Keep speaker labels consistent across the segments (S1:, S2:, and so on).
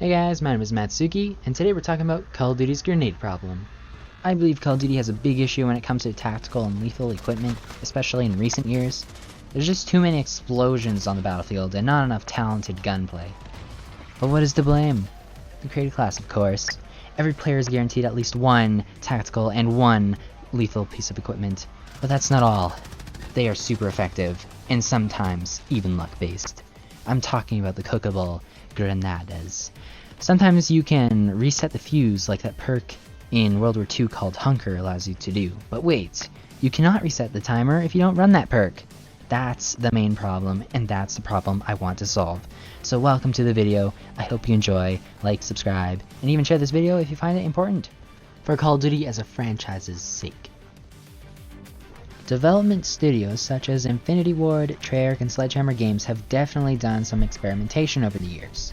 S1: Hey guys, my name is Mattsuki, and today we're talking about Call of Duty's grenade problem. I believe Call of Duty has a big issue when it comes to tactical and lethal equipment, especially in recent years. There's just too many explosions on the battlefield and not enough talented gunplay. But what is to blame? The created class, of course. Every player is guaranteed at least one tactical and one lethal piece of equipment, but that's not all. They are super effective, and sometimes even luck-based. I'm talking about the cookable Grenades. Sometimes you can reset the fuse like that perk in World War II called Hunker allows you to do. But wait, you cannot reset the timer if you don't run that perk. That's the main problem, and that's the problem I want to solve. So welcome to the video. I hope you enjoy, like, subscribe, and even share this video if you find it important. For Call of Duty as a franchise's sake. Development studios such as Infinity Ward, Treyarch, and Sledgehammer Games have definitely done some experimentation over the years.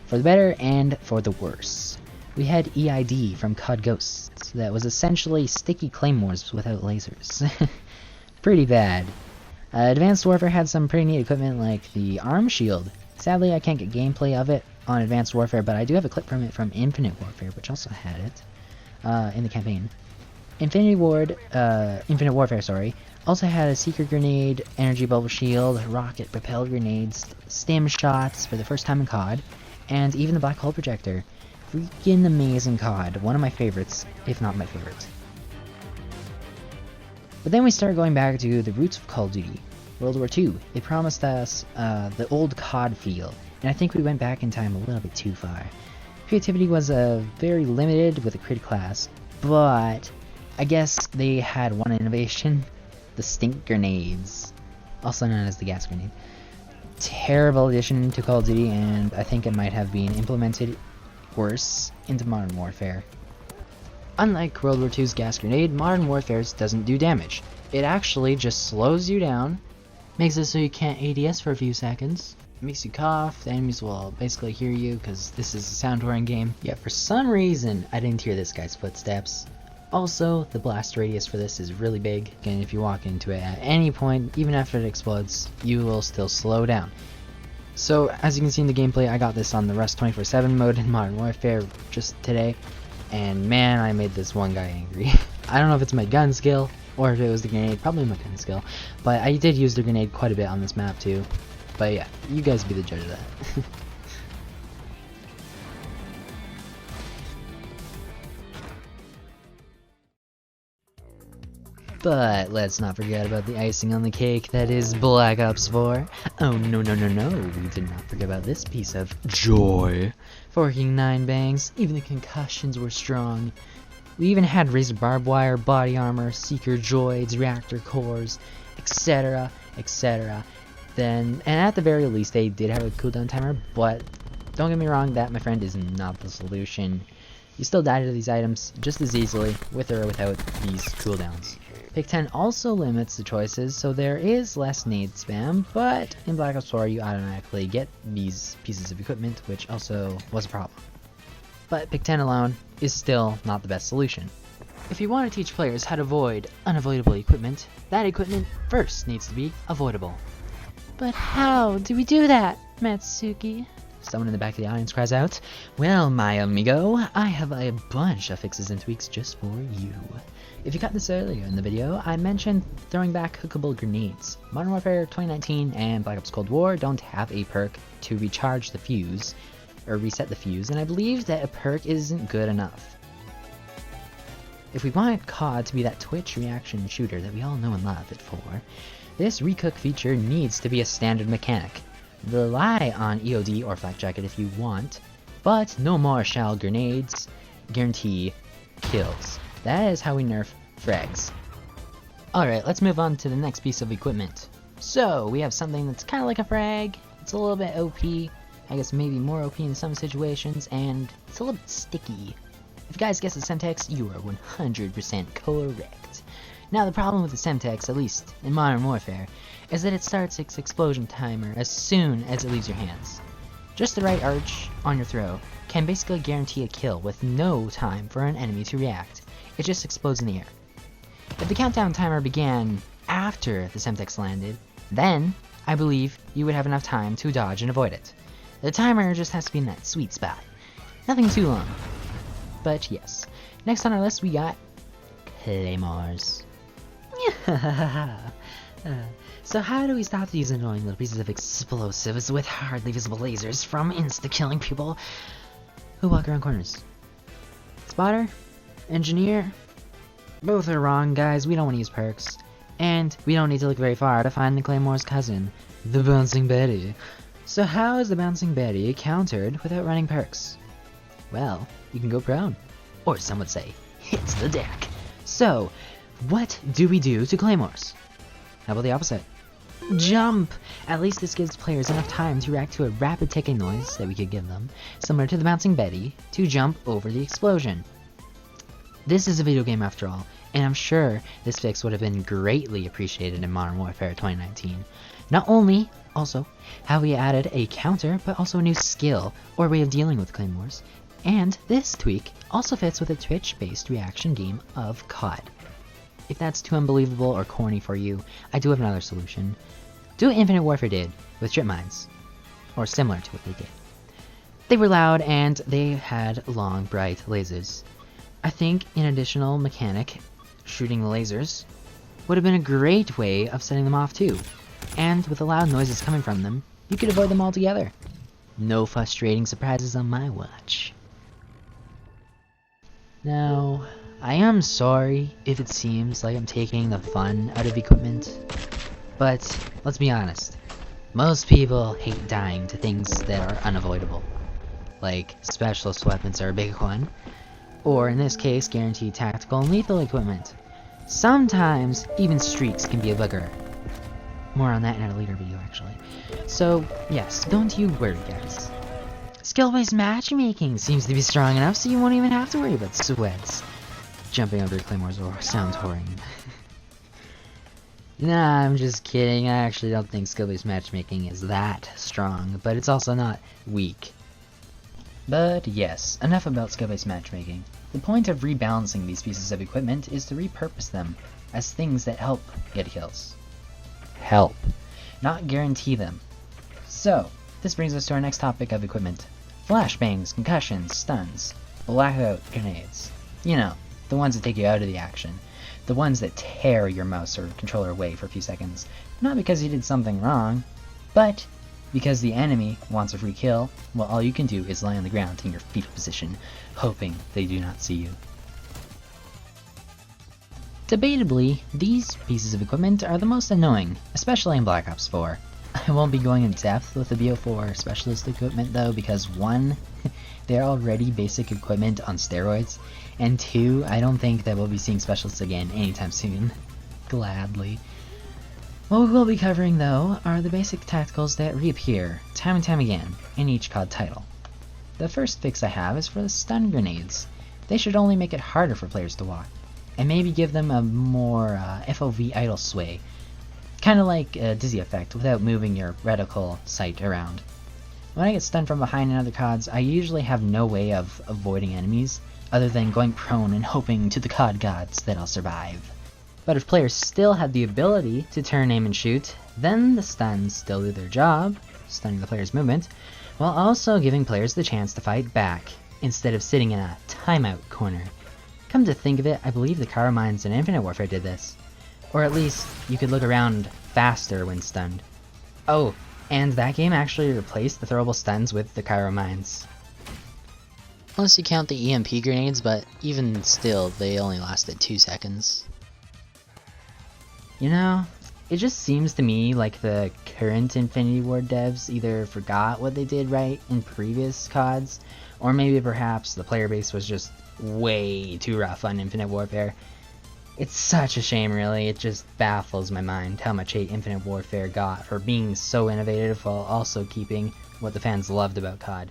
S1: For the better and for the worse. We had EID from CoD Ghosts that was essentially sticky Claymores without lasers. Pretty bad. Advanced Warfare had some pretty neat equipment like the arm shield. Sadly, I can't get gameplay of it on Advanced Warfare, but I do have a clip from it from Infinite Warfare, which also had it in the campaign. Infinite Warfare, also had a secret grenade, energy bubble shield, rocket propelled grenades, Stim Shots for the first time in CoD, and even the black hole projector. Freaking amazing CoD, one of my favorites, if not my favorite. But then we started going back to the roots of Call of Duty, World War II. They promised us the old CoD feel, and I think we went back in time a little bit too far. Creativity was very limited with the created class, but I guess they had one innovation, the stink grenades, also known as the gas grenade. Terrible addition to Call of Duty, and I think it might have been implemented worse into Modern Warfare. Unlike World War II's gas grenade, Modern Warfare's doesn't do damage. It actually just slows you down, makes it so you can't ADS for a few seconds, makes you cough, the enemies will basically hear you because this is a sound horn game. Yet for some reason, I didn't hear this guy's footsteps. Also, the blast radius for this is really big, and if you walk into it at any point, even after it explodes, you will still slow down. So, as you can see in the gameplay, I got this on the Rust 24/7 mode in Modern Warfare just today, and man, I made this one guy angry. I don't know if it's my gun skill, or if it was the grenade, probably my gun skill, but I did use the grenade quite a bit on this map too. But yeah, you guys be the judge of that. But let's not forget about the icing on the cake that is Black Ops 4. Oh no, we did not forget about this piece of joy. Forking 9 bangs, even the concussions were strong. We even had razor barbed wire, body armor, seeker droids, reactor cores, etc, etc. And at the very least they did have a cooldown timer, but don't get me wrong, that, my friend, is not the solution. You still die to these items just as easily, with or without these cooldowns. Pick 10 also limits the choices, so there is less nade spam, but in Black Ops 4 you automatically get these pieces of equipment, which also was a problem. But Pick 10 alone is still not the best solution. If you want to teach players how to avoid unavoidable equipment, that equipment first needs to be avoidable. But how do we do that, Mattsuki? Someone in the back of the audience cries out, "Well, my amigo, I have a bunch of fixes and tweaks just for you." If you got this earlier in the video, I mentioned throwing back hookable grenades. Modern Warfare 2019 and Black Ops Cold War don't have a perk to recharge the fuse, or reset the fuse, and I believe that a perk isn't good enough. If we want CoD to be that Twitch reaction shooter that we all know and love it for, this recook feature needs to be a standard mechanic. Rely on EOD or Flak Jacket if you want, but no more shall grenades guarantee kills. That is how we nerf frags. Alright, let's move on to the next piece of equipment. So, we have something that's kind of like a frag, it's a little bit OP, I guess maybe more OP in some situations, and it's a little bit sticky. If you guys guess the Semtex, you are 100% correct. Now the problem with the Semtex, at least in Modern Warfare, is that it starts its explosion timer as soon as it leaves your hands. Just the right arch on your throw can basically guarantee a kill with no time for an enemy to react. It just explodes in the air. If the countdown timer began after the Semtex landed, then I believe you would have enough time to dodge and avoid it. The timer just has to be in that sweet spot. Nothing too long. But yes. Next on our list we got Claymores. So how do we stop these annoying little pieces of explosives with hardly visible lasers from insta-killing people who walk around corners? Spotter? Engineer? Both are wrong, guys. We don't want to use perks. And we don't need to look very far to find the Claymore's cousin, the Bouncing Betty. So how is the Bouncing Betty countered without running perks? Well, you can go prone. Or some would say, hit the deck. So, what do we do to Claymores? How about the opposite? Jump! At least this gives players enough time to react to a rapid ticking noise that we could give them, similar to the Bouncing Betty, to jump over the explosion. This is a video game after all, and I'm sure this fix would have been greatly appreciated in Modern Warfare 2019. Not only, also, have we added a counter, but also a new skill, or way of dealing with Claymores. And this tweak also fits with a Twitch-based reaction game of CoD. If that's too unbelievable or corny for you, I do have another solution. Do what Infinite Warfare did with trip mines, or similar to what they did. They were loud and they had long, bright lasers. I think an additional mechanic, shooting the lasers, would have been a great way of setting them off too. And with the loud noises coming from them, you could avoid them altogether. No frustrating surprises on my watch. Now, I am sorry if it seems like I'm taking the fun out of equipment, but let's be honest, most people hate dying to things that are unavoidable, like specialist weapons are a big one, or in this case, guaranteed tactical and lethal equipment. Sometimes, even streaks can be a bugger. More on that in a later video, actually. So, yes, don't you worry, guys. Skill-based matchmaking seems to be strong enough so you won't even have to worry about sweats. Jumping over Claymores sounds horrid. Nah, I'm just kidding. I actually don't think skill-based matchmaking is that strong, but it's also not weak. But yes, enough about skill-based matchmaking. The point of rebalancing these pieces of equipment is to repurpose them as things that help get kills. Help, not guarantee them. So, this brings us to our next topic of equipment. Flashbangs, concussions, stuns, blackout grenades. You know, the ones that take you out of the action. The ones that tear your mouse or controller away for a few seconds. Not because you did something wrong, but because the enemy wants a free kill, while all you can do is lie on the ground in your fetal position, hoping they do not see you. Debatably, these pieces of equipment are the most annoying, especially in Black Ops 4. I won't be going in depth with the BO4 specialist equipment though, because 1, they're already basic equipment on steroids, and 2, I don't think that we'll be seeing specialists again anytime soon. Gladly. What we will be covering though are the basic tacticals that reappear time and time again in each CoD title. The first fix I have is for the stun grenades. They should only make it harder for players to walk, and maybe give them a more FOV idle sway. Kinda like a dizzy effect without moving your reticle sight around. When I get stunned from behind in other CoDs, I usually have no way of avoiding enemies, other than going prone and hoping to the CoD gods that I'll survive. But if players still have the ability to turn, aim, and shoot, then the stuns still do their job, stunning the player's movement, while also giving players the chance to fight back, instead of sitting in a timeout corner. Come to think of it, I believe the Cryo Mines in Infinite Warfare did this. Or at least, you could look around faster when stunned. Oh, and that game actually replaced the throwable stuns with the Cryo Mines. Unless you count the EMP Grenades, but even still, they only lasted 2 seconds. You know, it just seems to me like the current Infinity Ward devs either forgot what they did right in previous CoDs, or maybe perhaps the player base was just way too rough on Infinite Warfare. It's such a shame, really. It just baffles my mind how much hate Infinite Warfare got for being so innovative while also keeping what the fans loved about CoD.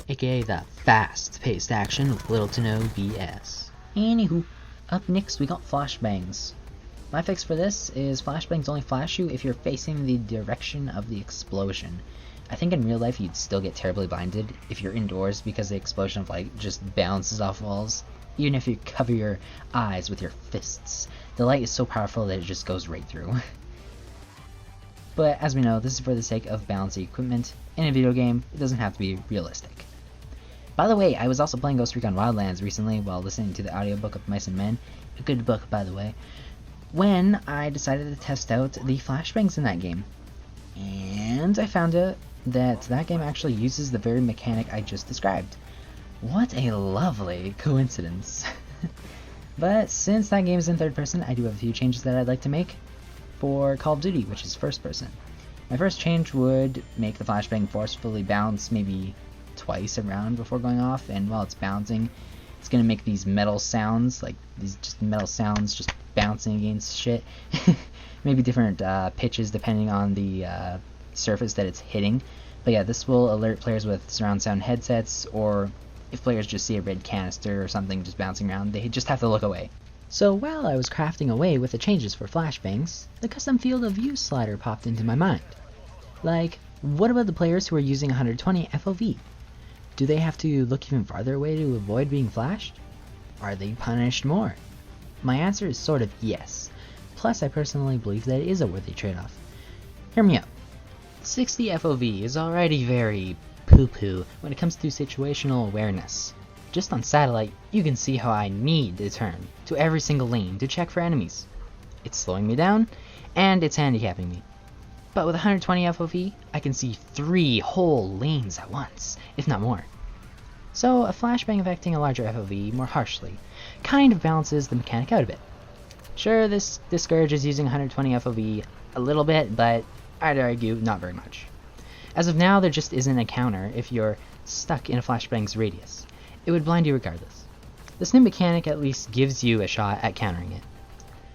S1: AKA the fast-paced action with little to no BS. Anywho, up next we got Flashbangs. My fix for this is Flashbangs only flash you if you're facing the direction of the explosion. I think in real life you'd still get terribly blinded if you're indoors because the explosion of light just bounces off walls. even if you cover your eyes with your fists. The light is so powerful that it just goes right through. But as we know, this is for the sake of balancing equipment. In a video game, it doesn't have to be realistic. By the way, I was also playing Ghost Recon Wildlands recently while listening to the audiobook of Mice and Men. A good book, by the way. When I decided to test out the flashbangs in that game. And I found out that that game actually uses the very mechanic I just described. What a lovely coincidence. But since that game is in third person, I do have a few changes that I'd like to make for Call of Duty, which is first person. My first change would make the flashbang forcefully bounce maybe twice around before going off, and while it's bouncing, it's gonna make these metal sounds, like these just metal sounds just bouncing against shit. Maybe different pitches depending on the surface that it's hitting. But yeah, this will alert players with surround sound headsets, or if players just see a red canister or something just bouncing around, they just have to look away. So while I was crafting away with the changes for flashbangs, the custom field of view slider popped into my mind. Like, what about the players who are using 120 FOV? Do they have to look even farther away to avoid being flashed? Are they punished more? My answer is sort of yes. Plus, I personally believe that it is a worthy trade-off. Hear me out. 60 FOV is already very poo-poo when it comes to situational awareness. Just on satellite, you can see how I need to turn to every single lane to check for enemies. It's slowing me down, and it's handicapping me. But with 120 FOV, I can see 3 whole lanes at once, if not more. So a flashbang affecting a larger FOV more harshly kind of balances the mechanic out a bit. Sure, this discourages using 120 FOV a little bit, but I'd argue not very much. As of now, there just isn't a counter if you're stuck in a flashbang's radius. It would blind you regardless. This new mechanic at least gives you a shot at countering it.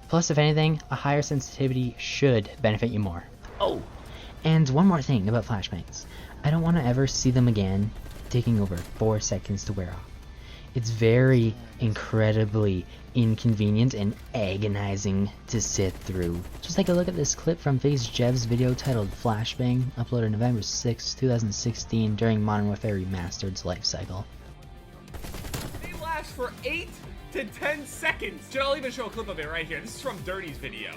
S1: Plus, if anything, a higher sensitivity should benefit you more. Oh! And one more thing about flashbangs. I don't want to ever see them again taking over 4 seconds to wear off. It's very incredibly inconvenient and agonizing to sit through. Just take a look at this clip from FaZe Jev's video titled Flashbang, uploaded November 6, 2016 during Modern Warfare Remastered's life cycle.
S2: They last for 8 to 10 seconds. I'll even show a clip of it right here. This is from Dirty's video.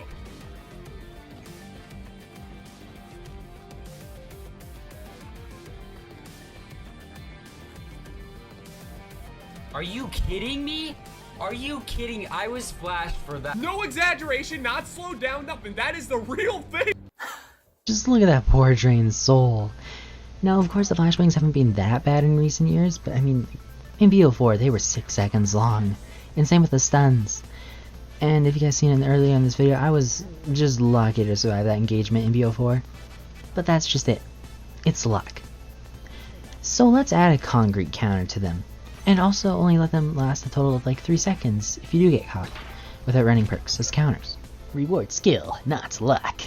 S3: Are you kidding me? Are you kidding? I was flashed for that.
S2: No exaggeration, not slowed down, nothing. That is the real thing.
S1: Just look at that poor drained soul. Now, of course, the flashbangs haven't been that bad in recent years, but I mean, in BO4, they were 6 seconds long. And same with the stuns. And if you guys seen it earlier in this video, I was just lucky to survive that engagement in BO4. But that's just it. It's luck. So let's add a concrete counter to them. And also only let them last a total of like 3 seconds if you do get caught, without running perks as counters. Reward skill, not luck.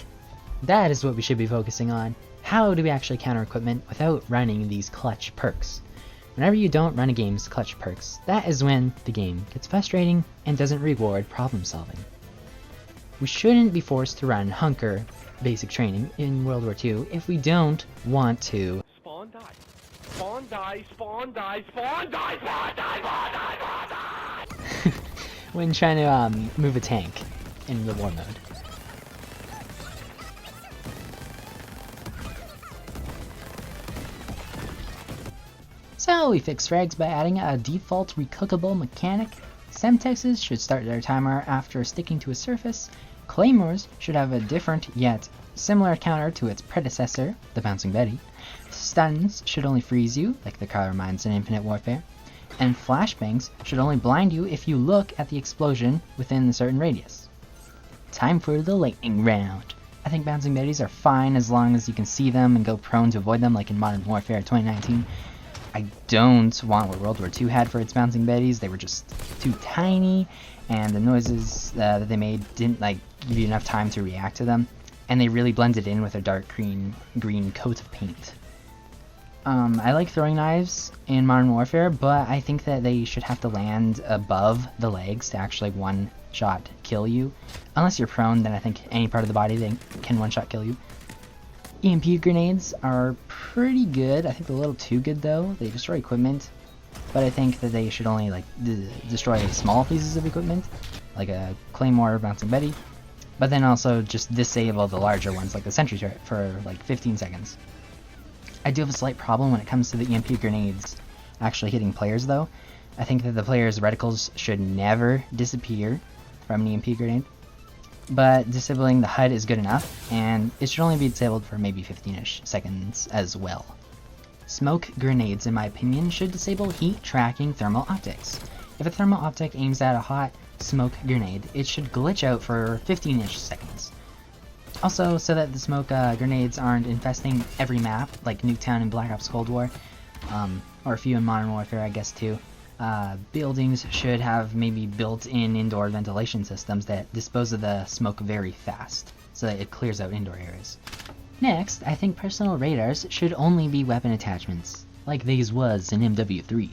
S1: That is what we should be focusing on. How do we actually counter equipment without running these clutch perks? Whenever you don't run a game's clutch perks, that is when the game gets frustrating and doesn't reward problem solving. We shouldn't be forced to run hunker basic training in World War II if we don't want to.
S2: Spawn die. Spawn die, spawn die, spawn die, spawn die, spawn die, spawn die!
S1: When trying to move a tank in the war mode. So we fixed frags by adding a default recookable mechanic. Semtexes should start their timer after sticking to a surface. Claymores should have a different yet similar counter to its predecessor, the Bouncing Betty. Stuns should only freeze you, like the car mines in Infinite Warfare. And flashbangs should only blind you if you look at the explosion within a certain radius. Time for the lightning round. I think Bouncing Betties are fine as long as you can see them and go prone to avoid them like in Modern Warfare 2019. I don't want what World War II had for its Bouncing Betties. They were just too tiny, and the noises that they made didn't give you enough time to react to them. And they really blended in with their dark green coat of paint. I like throwing knives in Modern Warfare, but I think that they should have to land above the legs to actually one-shot kill you. Unless you're prone, then I think any part of the body they can one-shot kill you. EMP grenades are pretty good. I think they're a little too good though. They destroy equipment, but I think that they should only like destroy small pieces of equipment, like a Claymore bouncing Betty, but then also just disable the larger ones, like the sentry turret, for like 15 seconds. I do have a slight problem when it comes to the EMP grenades actually hitting players, though. I think that the players' reticles should never disappear from an EMP grenade, but disabling the HUD is good enough, and it should only be disabled for maybe 15-ish seconds as well. Smoke grenades, in my opinion, should disable heat tracking thermal optics. If a thermal optic aims at a hot smoke grenade, it should glitch out for 15-ish seconds. Also, so that the smoke grenades aren't infesting every map, like Nuketown and Black Ops Cold War, or a few in Modern Warfare, I guess, too. Buildings should have maybe built-in indoor ventilation systems that dispose of the smoke very fast, so that it clears out indoor areas. Next, I think personal radars should only be weapon attachments, like these was in MWII.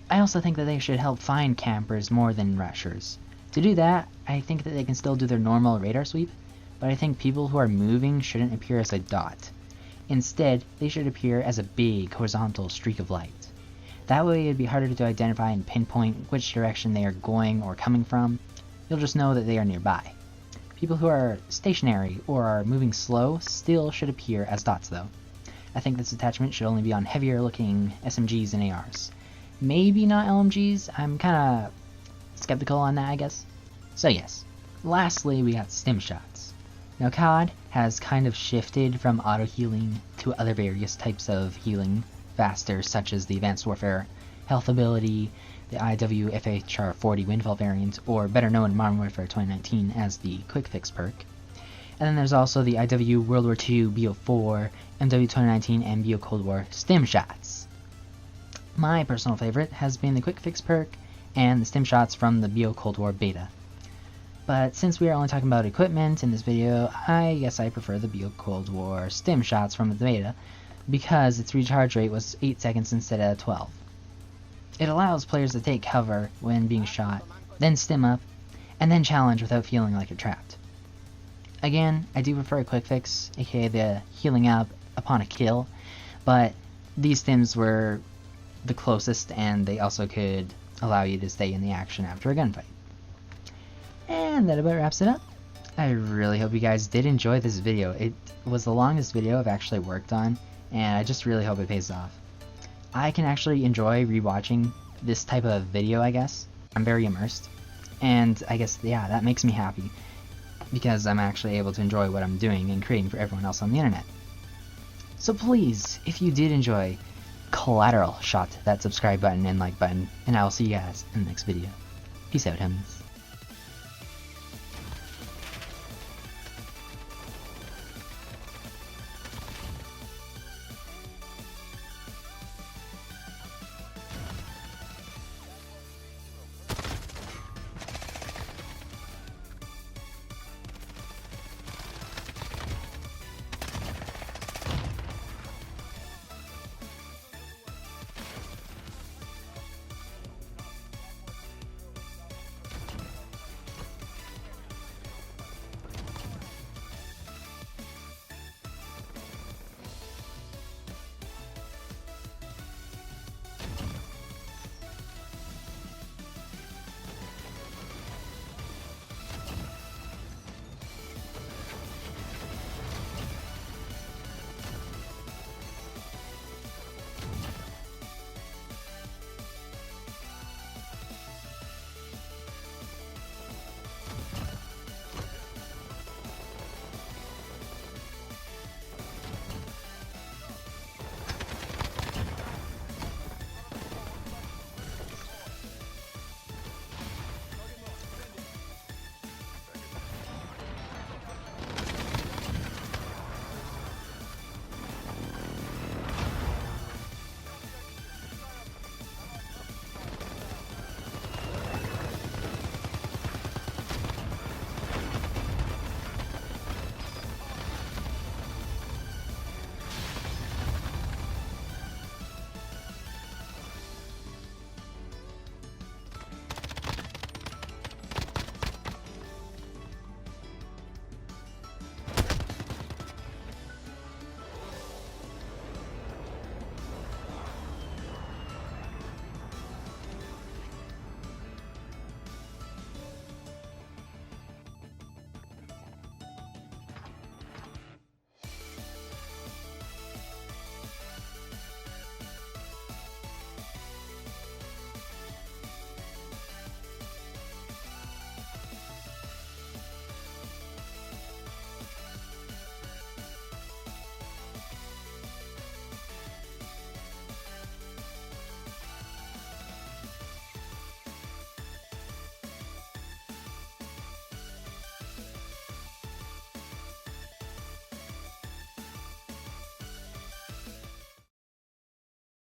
S1: I also think that they should help find campers more than rushers. To do that, I think that they can still do their normal radar sweep, but I think people who are moving shouldn't appear as a dot. Instead, they should appear as a big horizontal streak of light. That way it'd be harder to identify and pinpoint which direction they are going or coming from. You'll just know that they are nearby. People who are stationary or are moving slow still should appear as dots, though. I think this attachment should only be on heavier looking SMGs and ARs. Maybe not LMGs, I'm kinda skeptical on that, I guess. So yes, lastly we got Stim Shots. Now CoD has kind of shifted from auto healing to other various types of healing faster, such as the Advanced Warfare Health ability, the IWFHR 40 Windfall variant, or better known in Modern Warfare 2019 as the Quick Fix perk. And then there's also the IW World War II BO4, MW 2019, and BO Cold War Stim Shots. My personal favorite has been the Quick Fix perk and the Stim Shots from the BO Cold War beta. But since we are only talking about equipment in this video, I guess I prefer the BO Cold War Stim Shots from the beta, because its recharge rate was 8 seconds instead of 12. It allows players to take cover when being shot, then stim up, and then challenge without feeling like you're trapped. Again, I do prefer a Quick Fix, aka the healing up upon a kill, but these stims were the closest, and they also could allow you to stay in the action after a gunfight. And that about wraps it up. I really hope you guys did enjoy this video. It was the longest video I've actually worked on, and I just really hope it pays off. I can actually enjoy rewatching this type of video, I guess. I'm very immersed, and I guess, yeah, that makes me happy, because I'm actually able to enjoy what I'm doing and creating for everyone else on the internet. So please, if you did enjoy, collateral shot that subscribe button and like button, and I will see you guys in the next video. Peace out, homies.